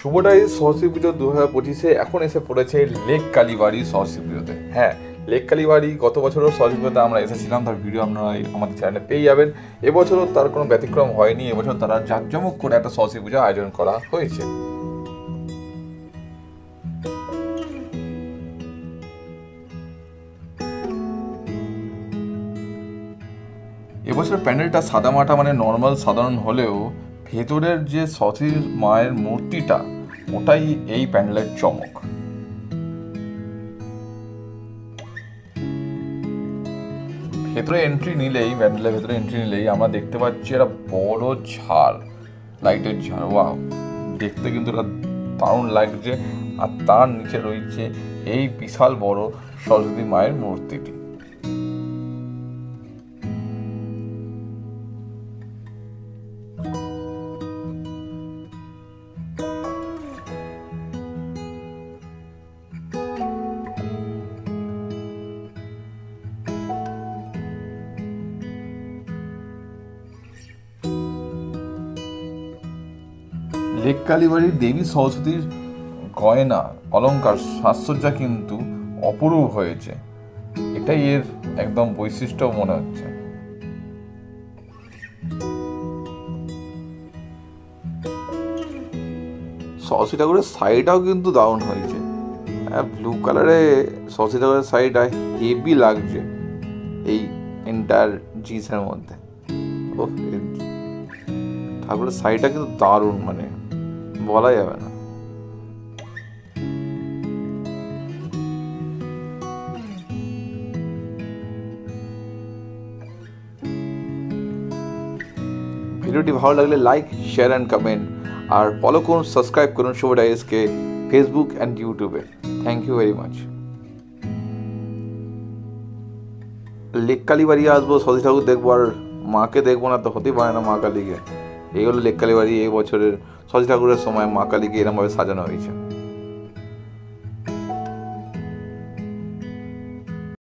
শুভটাই সরস্বতী পুজো 2025 এখন এসে পড়েছে লেক কালীবাড়ি সরস্বতী পুজোতে। হ্যাঁ, লেক কালীবাড়ি গত বছরও সরস্বতী পুজোতে আমরা এসেছিলাম, তার ভিডিও আপনারা আমাদের চ্যানেলে পেয়ে যাবেন। এবছরও তার কোনো ব্যতিক্রম হয়নি। এবছর তারা জাঁকজমক করে একটা সরস্বতী পুজো আয়োজন করা হয়েছে। এবছর প্যান্ডেলটা সাদামাটা মানে নর্মাল সাধারণ হলেও ভেতরের যে সরস্বতী মায়ের মূর্তিটা ওটাই এই প্যান্ডেলের চমক। ভেতরে এন্ট্রি নিলেই প্যান্ডেলের ভেতরে এন্ট্রি নিলেই আমরা দেখতে পাচ্ছি একটা বড় ঝাড়, লাইটের ঝাড়। ওয়াও, দেখতে কিন্তু এটা দারুণ লাগছে। আর তার নিচে রয়েছে এই বিশাল বড় সরস্বতী মায়ের মূর্তিটি। লেক কালীবাড়ির দেবী সরস্বতীর গয়না অলঙ্কার সাজসজ্জা কিন্তু অপরূপ হয়েছে। এটাই এর একদম বৈশিষ্ট্য মনে হচ্ছে। সরস্বতী ঠাকুরের সাইডটাও কিন্তু দারুণ হয়েছে। ব্লু কালারে সরস্বতী ঠাকুরের সাইডটা হেভি লাগছে এই এন্টায়ার জিনিসের মধ্যে। ও, ঠাকুরের সাইডটা কিন্তু দারুণ, মানে বলা যাবে না। ভিডিওটি ভালো লাগলে লাইক, শেয়ার অ্যান্ড কমেন্ট, আর ফলো করুন, সাবস্ক্রাইব করুন শুভ ডায়েরিজকে ফেসবুক অ্যান্ড ইউটিউবে। Thank you very much. Lake Kalibari আসবো, সরস্বতী ঠাকুর দেখবো, আর মাকে দেখবো না তো হতেই পারে না। মা কালীকে, এই হলো লেক কালীবাড়ি এই বছরের সরস্বতী ঠাকুরের সময় মা কালীকে এরমভাবে সাজানো হয়েছে।